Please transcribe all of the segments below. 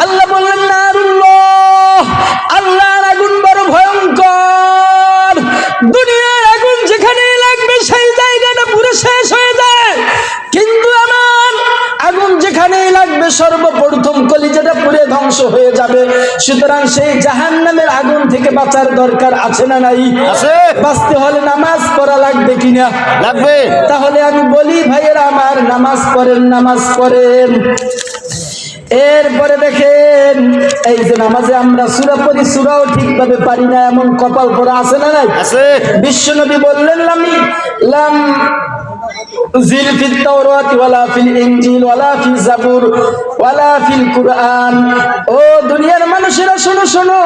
আল্লাহ বললেন নারুল্লাহ, আল্লাহর আগুন বড় ভয়ঙ্কর। দুনিয়ার আগুন যেখানে লাগবে সেই জায়গাটা পুরো শেষ হয়ে যায়, কিন্তু আমার আগুন যেখানেই লাগবে সর্বপ্রথম কলিজাটা পুড়ে ধ্বংস হয়ে যাবে। সুতরাং সেই জাহান্নামের আগুন থেকে বাঁচার দরকার আছে না নাই? আছে। বাঁচতে হলে নামাজ পড়া লাগবে কিনা? লাগবে। তাহলে আমি বলি ভাইয়েরা আমার, নামাজ পড়েন, নামাজ পড়েন। এরপরে দেখেন, এই যে নামাজে আমরা সূরা পড়ি, সূরাও ঠিকভাবে পারি না, এমন কপাল পড়া আছে না নাই? আছে। বিশ্বনবী বললেন লাম জিল ফিত তাওরাত ওয়ালা ফিল ইনজিল ওয়ালা ফিল জাবুর ওয়ালা ফিল কুরআন। ও দুনিয়ার মানুষেরা শোনো শোনো,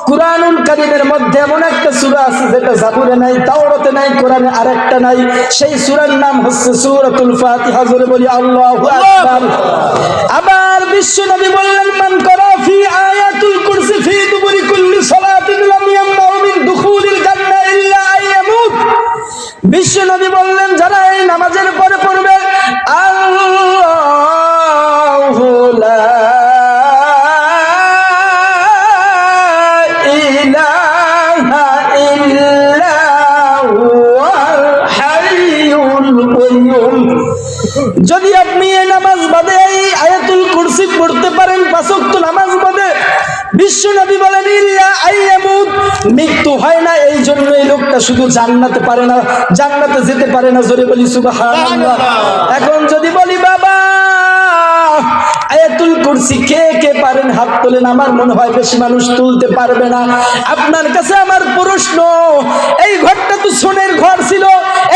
কুরআনুল কারীমের মধ্যে এমন একটা সূরা আছে যেটা জাবুরে নাই, তাওরাতে নাই, কোরআনে আরেকটা নাই। সেই সূরার নাম হচ্ছে সূরাতুল ফাতিহা। জোরে বলি আল্লাহু আকবার। আবার বিশ্বনবী বললেন মান করা ফি আয়াতুল কুরসি ফি দুবুরি কুল্লি সালাতিন লাম ইয়ামনাউ মিন দুখুলিল জান্নাহ ইল্লা আইয়ামুত। বিশ্বনবী বললেন যারা এই নামাজের পরে পড়বে আল্লাহু লা ইলাহা ইল্লা হুয়াল হাইয়ুল কাইয়ুম। যদি আপনি এই নামাজ বাদে এই আয়াতুল কুরসি পড়তে পারেন, পাঁচ ওয়াক্ত নামাজ বাদে, বিশ্বনবী বলেন ইল্লা আইয়ামুত, মৃত্যু হয় না। এই জন্য এই লোকটা শুধু জান্নাতে পারে না, জান্নাতে যেতে পারে না। জোরে বলি সুবহানাল্লাহ। এখন যদি বলি বাবা আয়াতুল কুরসি কে কে পারেন হাত তোলেন, আমার মনে হয় বেশি মানুষ তুলতে পারবে না। আপনার কাছে আমার প্রশ্ন, এই ঘরটা তো সোনের ঘর ছিল,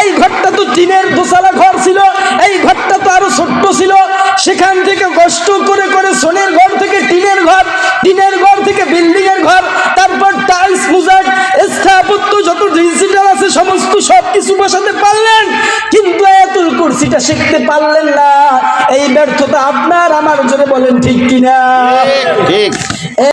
এই ঘরটা তো টিনের দোতলা ঘর ছিল, এই ঘরটা তো আরো ছোট্ট ছিল, সেখান থেকে কষ্ট করে করে সোনের ঘর থেকে টিনের ঘর, টিনের ঘর থেকে বিল্ডিং এর ঘর, তারপর টাইলস মুজাক স্থাপত্য যত ডিজিটাল আছে সমস্ত সবকিছু বসাতে পারলেন, কিন্তু আয়াতুল কুরসিটা শিখতে পারলেন না। এই ব্যর্থতা আপনার আমার। জন্য বলেন ঠিক কিনা? ঠিক।